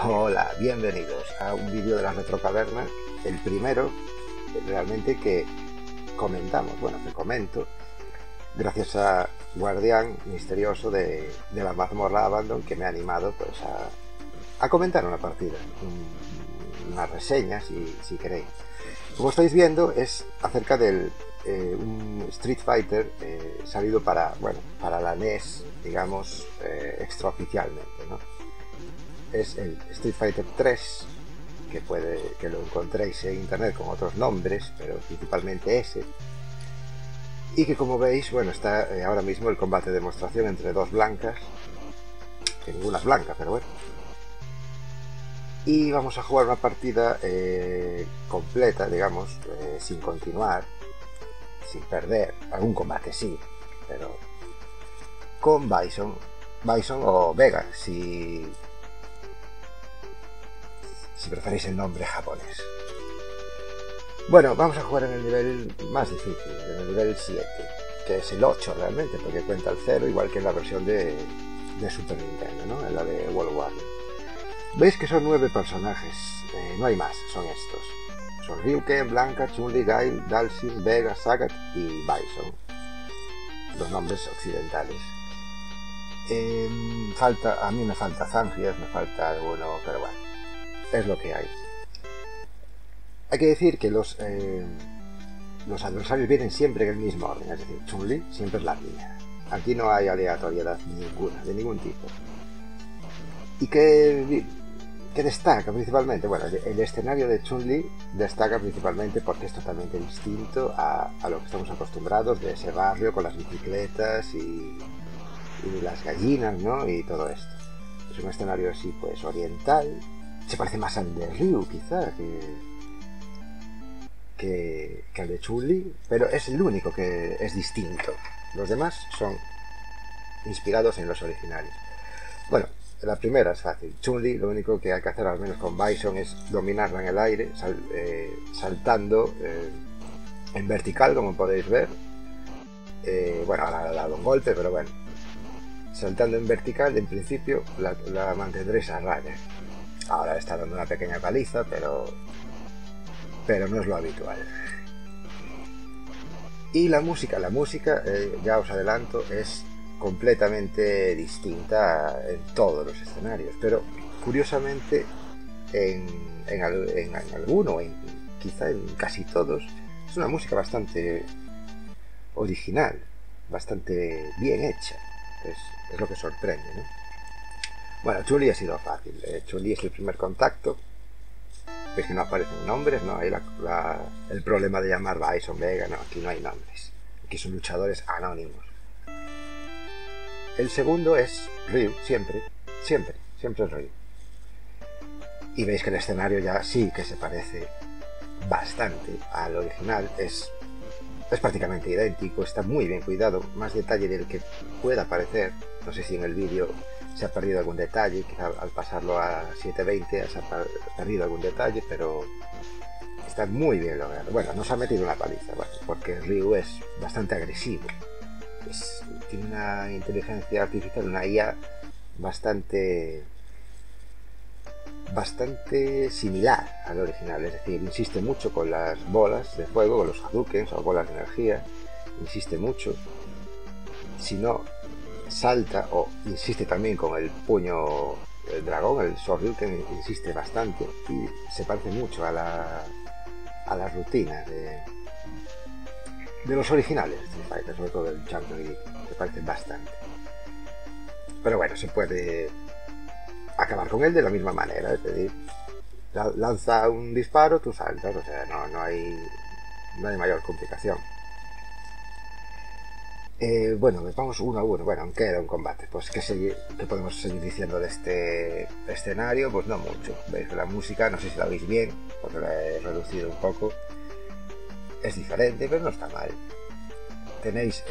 Hola, bienvenidos a un vídeo de la Retrocaverna, el primero realmente que comentamos, que comento, gracias a Guardián Misterioso de la Mazmorra Abandon, que me ha animado pues a comentar una partida, una reseña si queréis. Como estáis viendo, es acerca del un Street Fighter salido para la NES, digamos, extraoficialmente, ¿no? Es el Street Fighter 3, que lo encontréis en internet con otros nombres, pero principalmente ese, y que, como veis, está ahora mismo el combate de demostración entre dos blancas, que ninguna es blanca, pero bueno. Y vamos a jugar una partida completa, digamos, sin continuar, sin perder, algún combate sí, pero con Bison o Vega, si preferís el nombre japonés. Bueno, vamos a jugar en el nivel más difícil, en el nivel 7, que es el 8 realmente, porque cuenta el 0, igual que en la versión de Super Nintendo, ¿no? En la de World War. Veis que son 9 personajes, no hay más, son estos. Son Ryuken, Blanca, Chun-Li, Guile, Dalsim, Vega, Sagat y Bison. Los nombres occidentales. A mí me falta Zangief, me falta alguno, pero bueno, es lo que hay. Hay que decir que los adversarios vienen siempre en el mismo orden, es decir, Chun-Li siempre es la primera. Aquí no hay aleatoriedad ninguna, de ningún tipo. ¿Y qué destaca principalmente? Bueno, el escenario de Chun-Li destaca principalmente porque es totalmente distinto a lo que estamos acostumbrados de ese barrio con las bicicletas y las gallinas, ¿no? Y todo esto. Es un escenario así, pues, oriental. Se parece más al de Ryu, quizá, que al de Chun-Li, pero es el único que es distinto. Los demás son inspirados en los originales. Bueno, la primera es fácil. Chun-Li, lo único que hay que hacer, al menos con Bison, es dominarla en el aire, saltando en vertical, como podéis ver. Ahora le ha dado un golpe, pero bueno. Saltando en vertical, en principio, la mantendréis a raya. Ahora está dando una pequeña paliza, pero no es lo habitual. Y la música, ya os adelanto, es completamente distinta en todos los escenarios, pero curiosamente en alguno, quizá en casi todos, es una música bastante original, bastante bien hecha. Es lo que sorprende, ¿no? Bueno, Chun-Li ha sido fácil. Chun-Li es el primer contacto. Veis que no aparecen nombres, no hay el problema de llamar Bison, Vega, no, aquí no hay nombres. Aquí son luchadores anónimos. El segundo es Ryu, siempre es Ryu. Y veis que el escenario ya sí que se parece bastante al original, es prácticamente idéntico, está muy bien cuidado, más detalle del que pueda parecer. No sé si en el vídeo se ha perdido algún detalle, quizá al pasarlo a 720 se ha perdido algún detalle, pero está muy bien logrado. Bueno, nos ha metido una paliza, porque Ryu es bastante agresivo. Tiene una inteligencia artificial, una IA bastante similar al original, es decir, insiste mucho con las bolas de fuego, con los Hadoukens o bolas de energía, insiste mucho. Si no, salta o insiste también con el puño, el dragón, el Shoryuken, insiste bastante y se parece mucho a la rutina de los originales de Street Fighter, sobre todo del Champion Elite, se parece bastante. Pero bueno, se puede acabar con él de la misma manera, es decir, lanza un disparo, tú saltas, o sea, no hay mayor complicación. Vamos uno a uno. Bueno, aún queda un combate. Pues ¿qué podemos seguir diciendo de este escenario? Pues no mucho. Veis que la música, no sé si la veis bien, porque la he reducido un poco. Es diferente, pero no está mal. Tenéis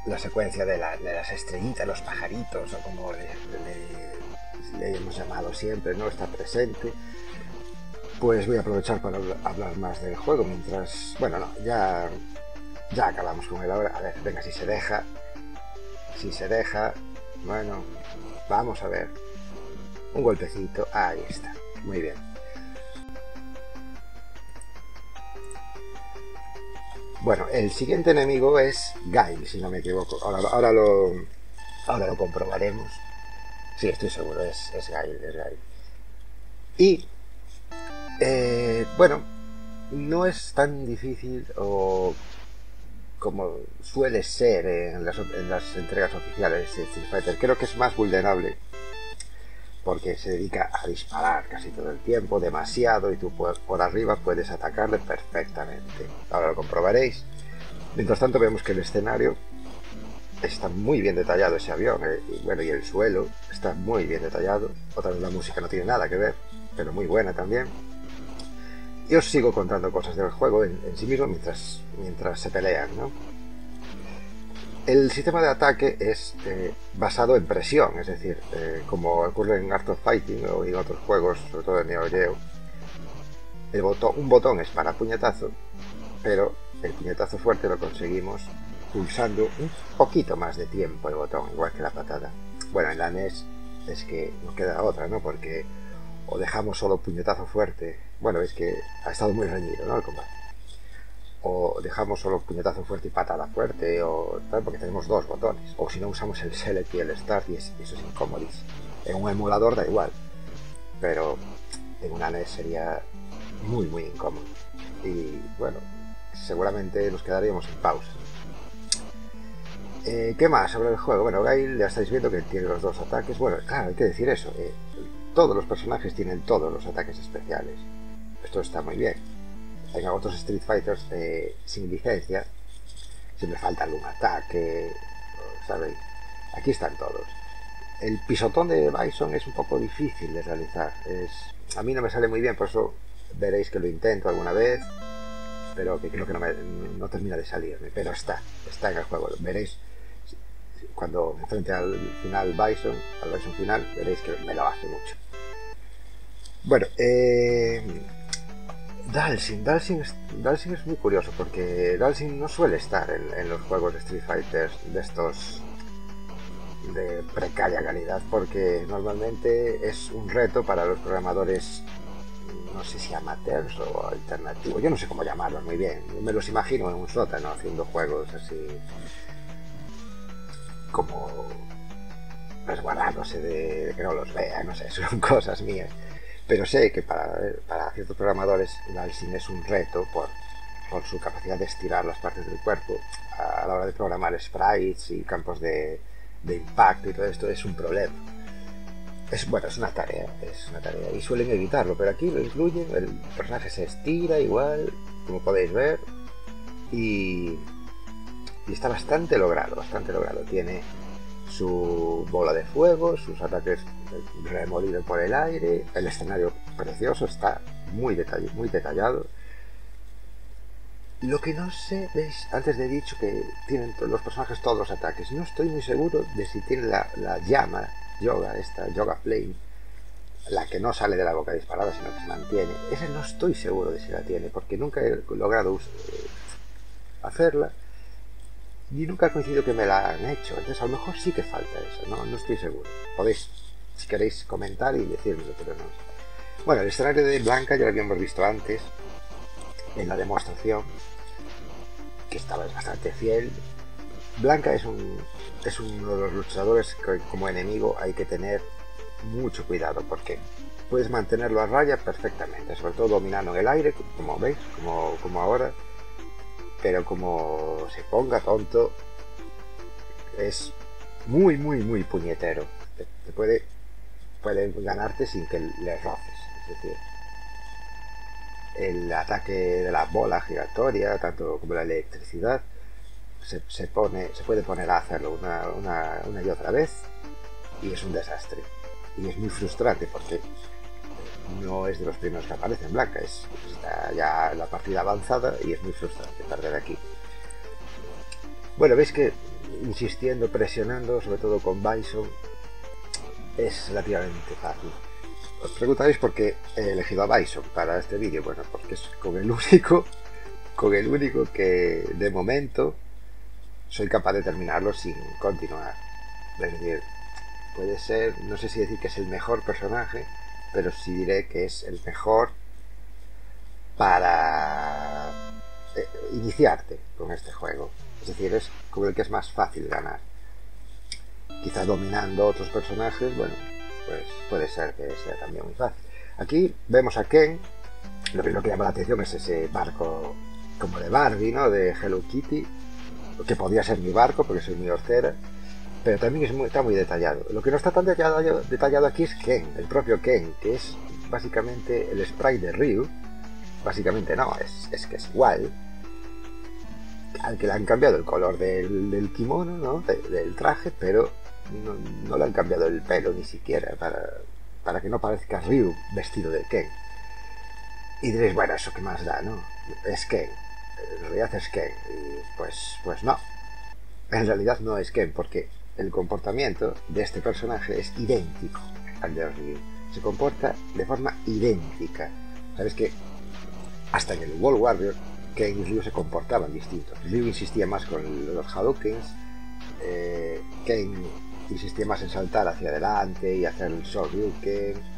la secuencia de las estrellitas, los pajaritos, o como le hemos llamado siempre, ¿no? Está presente. Pues voy a aprovechar para hablar más del juego mientras... ya acabamos con él ahora. A ver, venga, si se deja... Bueno, Vamos a ver. Un golpecito. Ahí está. Muy bien. Bueno, el siguiente enemigo es Guile, si no me equivoco. Ahora lo comprobaremos. Sí, estoy seguro, es Guile, es Guile. Y, bueno, no es tan difícil como suele ser en las entregas oficiales de Street Fighter. Creo que es más vulnerable porque se dedica a disparar casi todo el tiempo, demasiado, y tú por arriba puedes atacarle perfectamente. Ahora lo comprobaréis. Mientras tanto vemos que el escenario está muy bien detallado, ese avión, y bueno, y el suelo está muy bien detallado. Otra vez la música no tiene nada que ver, pero muy buena también. Y os sigo contando cosas del juego en sí mismo mientras se pelean, ¿no? El sistema de ataque es basado en presión, es decir, como ocurre en Art of Fighting o en otros juegos, sobre todo en Neo Geo, un botón es para puñetazo, pero el puñetazo fuerte lo conseguimos pulsando un poquito más de tiempo el botón, igual que la patada. Bueno, en la NES es que nos queda otra, ¿no? Porque o dejamos solo puñetazo fuerte, bueno, es que ha estado muy reñido, ¿no? El combate. O dejamos solo puñetazo fuerte y patada fuerte, o tal, porque tenemos dos botones. O si no, usamos el Select y el Start, y eso es incomodísimo. En un emulador da igual, pero en una NES sería muy, muy incómodo. Y bueno, seguramente nos quedaríamos en pausa. ¿Qué más sobre el juego? Bueno, Guile ya estáis viendo que tiene los dos ataques. Bueno, claro, hay que decir eso. Todos los personajes tienen todos los ataques especiales. Esto está muy bien. En otros Street Fighters sin licencia siempre falta algún ataque, ¿sabéis? Aquí están todos. El pisotón de Bison es un poco difícil de realizar. A mí no me sale muy bien, por eso veréis que lo intento alguna vez, pero que creo que no termina de salirme. Pero está en el juego. Veréis cuando me enfrente al Bison final, veréis que me lo hace mucho. Bueno, Dhalsim es muy curioso porque Dhalsim no suele estar en los juegos de Street Fighter de estos de precaria calidad, porque normalmente es un reto para los programadores, no sé si amateurs o alternativos, yo no sé cómo llamarlos muy bien, me los imagino en un sótano haciendo juegos así como resguardándose de que no los vean, no sé, son cosas mías. Pero sé que para ciertos programadores Dhalsim es un reto por su capacidad de estirar las partes del cuerpo a la hora de programar sprites y campos de impacto y todo esto. Es un problema. Es una tarea, y suelen evitarlo, pero aquí lo incluyen. El personaje se estira igual, como podéis ver, y está bastante logrado. Tiene su bola de fuego, sus ataques remolidos por el aire, el escenario precioso, está muy detallado. Lo que no sé, ¿veis? Antes he dicho que tienen los personajes todos los ataques. No estoy muy seguro de si tiene la llama Yoga Flame, la que no sale de la boca disparada, sino que se mantiene. Esa no estoy seguro de si la tiene, porque nunca he logrado hacerla. Y nunca he coincidido que me la han hecho, entonces a lo mejor sí que falta eso, no estoy seguro. Podéis, si queréis, comentar y decírmelo, pero no. Bueno, el escenario de Blanca ya lo habíamos visto antes, en la demostración, que estaba bastante fiel. Blanca es uno de los luchadores que como enemigo hay que tener mucho cuidado, porque puedes mantenerlo a raya perfectamente, sobre todo dominando en el aire, como veis, como ahora. Pero como se ponga tonto, es muy puñetero. Puede ganarte sin que le roces. Es decir, el ataque de la bola giratoria, tanto como la electricidad, se puede poner a hacerlo una y otra vez, y es un desastre. Y es muy frustrante porque no es de los primeros que aparece en Blanca, está ya la partida avanzada y es muy frustrante perder aquí. Bueno, veis que insistiendo, presionando, sobre todo con Bison, es relativamente fácil. Os preguntaréis por qué he elegido a Bison para este vídeo. Bueno, porque es con el único que de momento soy capaz de terminarlo sin continuar. Es decir, puede ser, no sé si decir que es el mejor personaje, pero sí diré que es el mejor para iniciarte con este juego. Es decir, es como el que es más fácil ganar. Quizá dominando otros personajes, bueno, pues puede ser que sea también muy fácil. Aquí vemos a Ken. Lo primero que llama la atención es ese barco como de Barbie, ¿no? De Hello Kitty, que podría ser mi barco porque soy muy hortera, pero también está muy detallado. Lo que no está tan detallado aquí es Ken, el propio Ken, que es básicamente el sprite de Ryu. Básicamente no, es que es igual, al que le han cambiado el color del kimono, ¿no? Del traje, pero no le han cambiado el pelo ni siquiera para que no parezca Ryu vestido de Ken. Y diréis, bueno, ¿eso qué más da, no? Es Ken, en realidad es Ken, y pues no, en realidad no es Ken, porque el comportamiento de este personaje es idéntico al de Ryu. Se comporta de forma idéntica. Sabes que hasta en el World Warrior Ken y Ryu se comportaban distintos. Ryu insistía más con los Hadoukens, Ken insistía más en saltar hacia adelante y hacer el Shoryuken.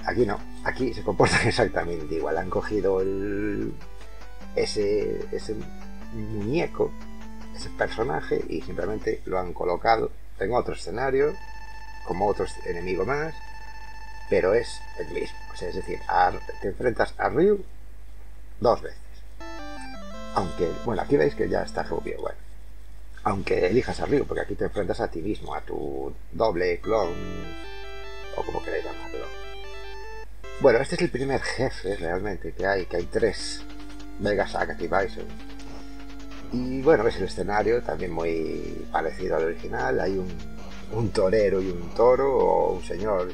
Aquí no, aquí se comportan exactamente igual. Han cogido ese muñeco, ese personaje, y simplemente lo han colocado en otro escenario, como otro enemigo más, pero es el mismo. O sea, es decir, te enfrentas a Ryu 2 veces. Aunque, bueno, aquí veis que ya está rubio, bueno. Aunque elijas a Ryu, porque aquí te enfrentas a ti mismo, a tu doble clon, o como queráis llamarlo. Bueno, este es el primer jefe realmente que hay 3, Vega, Sagat y Bison. Y bueno, ves el escenario también muy parecido al original. Hay un torero y un toro, o un señor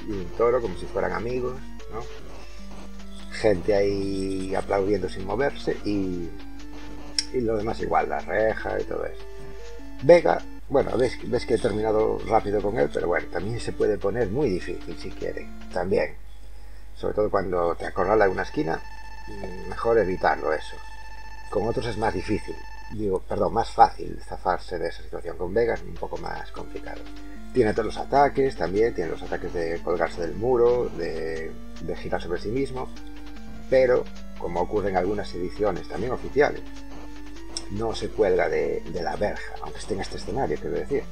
y un toro, como si fueran amigos, ¿no? Gente ahí aplaudiendo sin moverse, y lo demás igual, la reja y todo eso. Vega, bueno, ves que he terminado rápido con él, pero bueno, también se puede poner muy difícil si quiere, también. Sobre todo cuando te acorrala en una esquina, mejor evitarlo eso. Con otros es más difícil, más fácil zafarse de esa situación. Con Vega es un poco más complicado. Tiene todos los ataques, también tiene los ataques de colgarse del muro, de girar sobre sí mismo, pero, como ocurre en algunas ediciones también oficiales, no se cuelga de la verja, aunque esté en este escenario, quiero decir.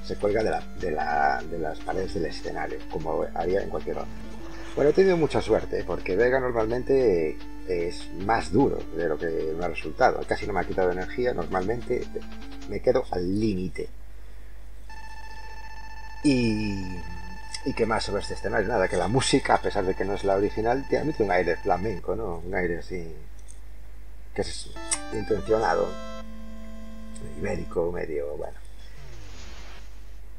Se cuelga de las paredes del escenario, como haría en cualquier otro. Bueno, he tenido mucha suerte, porque Vega normalmente es más duro de lo que me ha resultado. Casi no me ha quitado energía, normalmente me quedo al límite. ¿Y qué más sobre este escenario? Nada, que la música, a pesar de que no es la original, tiene un aire flamenco, ¿no? Un aire así, que es intencionado, ibérico, medio, bueno.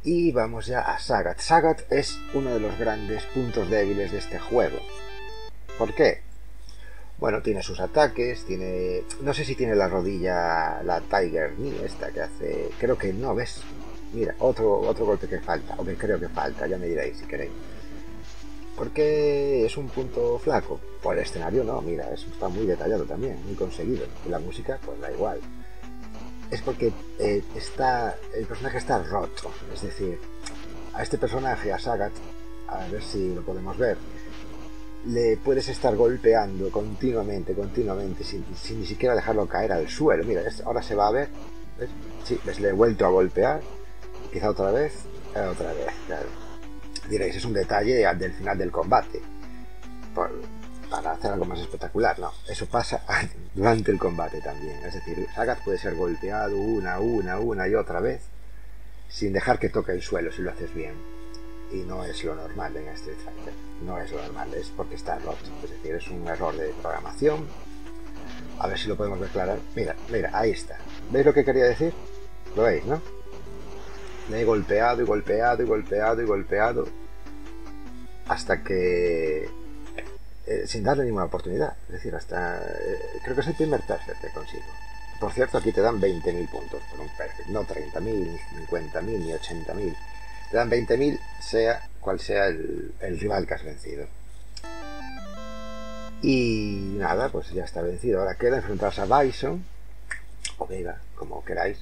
Y vamos ya a Sagat. Sagat es uno de los grandes puntos débiles de este juego. ¿Por qué? Bueno, tiene sus ataques, no sé si tiene la rodilla, la Tiger Knee esta que hace... Creo que no, ¿ves? Mira, otro golpe que falta, o que creo que falta, ya me diréis si queréis. ¿Por qué es un punto flaco? Por el escenario no, mira, eso está muy detallado también, muy conseguido. Y la música, pues da igual. Es porque el personaje está roto, es decir, a este personaje, a Sagat, a ver si lo podemos ver, le puedes estar golpeando continuamente, sin ni siquiera dejarlo caer al suelo. Mira, ahora se va a ver, ¿ves? Sí, le he vuelto a golpear, quizá otra vez, claro. Diréis, es un detalle del final del combate, para hacer algo más espectacular. No, eso pasa durante el combate también. Es decir, Sagat puede ser golpeado una y otra vez sin dejar que toque el suelo si lo haces bien. Y no es lo normal en Street Fighter. No es lo normal, es porque está roto. Es decir, es un error de programación. A ver si lo podemos declarar. Mira, ahí está. ¿Veis lo que quería decir? Lo veis, ¿no? Le he golpeado hasta que... sin darle ninguna oportunidad. Es decir, creo que es el primer perfect que consigo. Por cierto, aquí te dan 20.000 puntos por un perfect, no 30.000, ni 50.000, ni 80.000. Te dan 20.000 sea cual sea el rival que has vencido. Y nada, pues ya está vencido. Ahora queda enfrentarse a Bison o Vega, como queráis.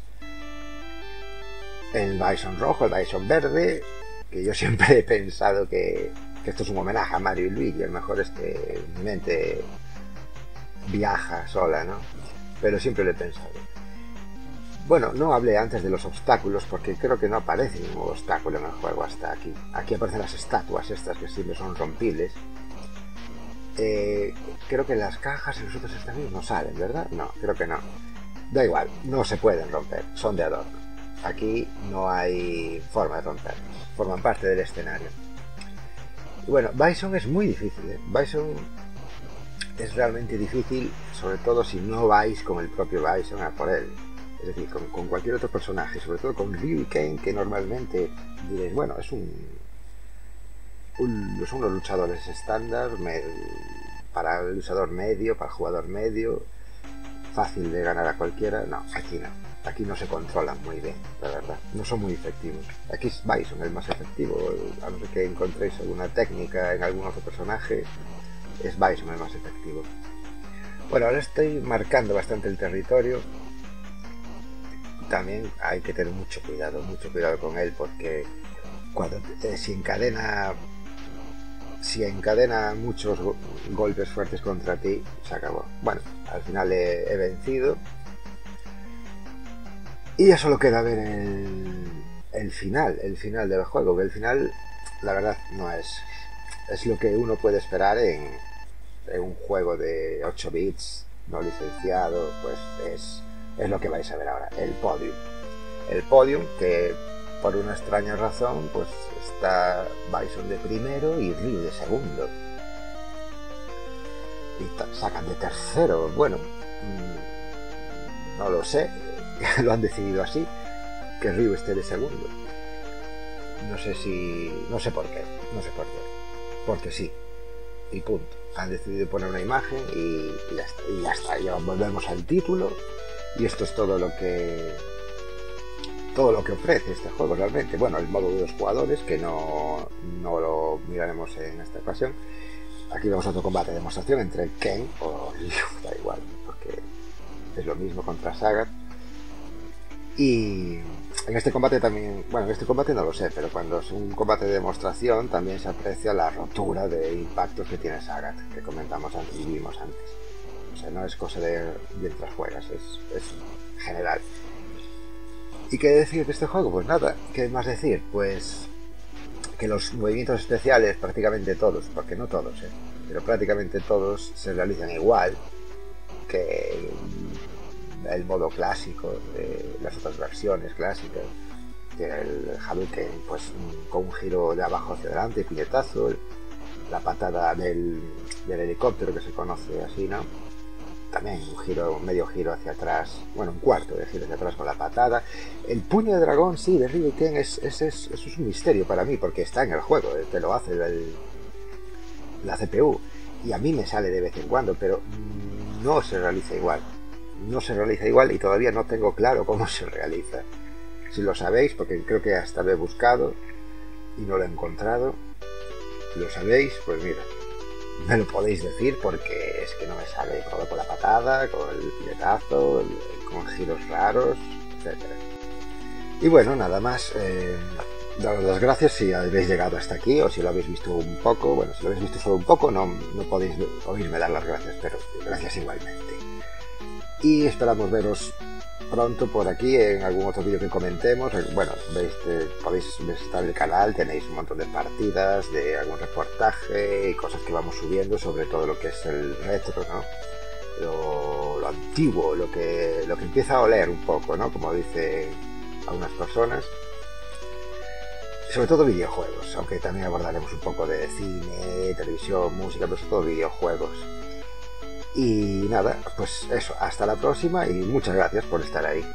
el Bison rojo, el Bison verde, que yo siempre he pensado que esto es un homenaje a Mario y Luigi. A lo mejor es que mi mente viaja sola, ¿no? Pero siempre lo he pensado. Bueno, no hablé antes de los obstáculos porque creo que no aparece ningún obstáculo en el juego hasta aquí. Aquí aparecen las estatuas estas que siempre son rompibles. Creo que las cajas y los otros estadios no salen, ¿verdad? No, creo que no. Da igual, no se pueden romper, son de adorno. Aquí no hay forma de romperlos, forman parte del escenario. Y bueno, Bison es muy difícil, ¿eh? Bison es realmente difícil, sobre todo si no vais con el propio Bison a por él. Es decir, con cualquier otro personaje, sobre todo con Ryu y Ken, que normalmente diréis, bueno, son unos luchadores estándar para el luchador medio, para el jugador medio, fácil de ganar a cualquiera. No, aquí no. Aquí no se controlan muy bien, la verdad. No son muy efectivos. Aquí es Bison el más efectivo. A no ser que encontréis alguna técnica en algún otro personaje, es Bison el más efectivo. Bueno, ahora estoy marcando bastante el territorio. También hay que tener mucho cuidado con él, porque cuando si encadena muchos golpes fuertes contra ti, se acabó. Bueno, al final he vencido. Y ya solo queda ver el final del juego, que el final, la verdad, no es lo que uno puede esperar en un juego de 8 bits, no licenciado. Pues es lo que vais a ver ahora, el podium. El podium que, por una extraña razón, pues está Bison de primero y Ryu de segundo. Y sacan de tercero. Bueno, no lo sé. Lo han decidido así, que Ryu esté de segundo. No sé por qué, porque sí, y punto. Han decidido poner una imagen y ya está, ya volvemos al título, y esto es todo lo que ofrece este juego realmente. Bueno, el modo de 2 jugadores, que no lo miraremos en esta ocasión. Aquí vemos otro combate de demostración entre Ken o Ryu, da igual, porque es lo mismo contra Sagat. Y en este combate también, bueno, en este combate no lo sé, pero cuando es un combate de demostración también se aprecia la rotura de impactos que tiene Sagat, que comentamos antes y vimos antes. O sea, no es cosa de mientras juegas, es general. ¿Y qué decir de este juego? Pues nada, ¿qué más decir? Pues que los movimientos especiales, prácticamente todos, porque no todos, pero prácticamente todos se realizan igual que el modo clásico de las otras versiones clásicas. El Hadouken, pues con un giro de abajo hacia adelante, puñetazo, la patada del helicóptero, que se conoce así, ¿no? También medio giro hacia atrás, bueno, un cuarto de giro hacia atrás con la patada. El puño de dragón, sí, de Ryu Ken, eso es un misterio para mí, porque está en el juego, te lo hace la CPU, y a mí me sale de vez en cuando, pero no se realiza igual. No se realiza igual y todavía no tengo claro cómo se realiza. Si lo sabéis, porque creo que hasta lo he buscado y no lo he encontrado, si lo sabéis, pues mira, me lo podéis decir, porque es que no me sale todo con la patada, con el piletazo, con giros raros, etc. Y bueno, nada más. Daros las gracias si habéis llegado hasta aquí, o si lo habéis visto un poco. Bueno, si lo habéis visto solo un poco, no podéis oírme dar las gracias, pero gracias igualmente. Y esperamos veros pronto por aquí en algún otro vídeo que comentemos. Bueno, podéis visitar el canal, tenéis un montón de partidas, de algún reportaje y cosas que vamos subiendo sobre todo lo que es el retro, ¿no? Lo antiguo, lo que empieza a oler un poco, ¿no? Como dicen algunas personas. Sobre todo videojuegos, aunque también abordaremos un poco de cine, televisión, música, pero sobre todo videojuegos. Y nada, pues eso, hasta la próxima y muchas gracias por estar ahí.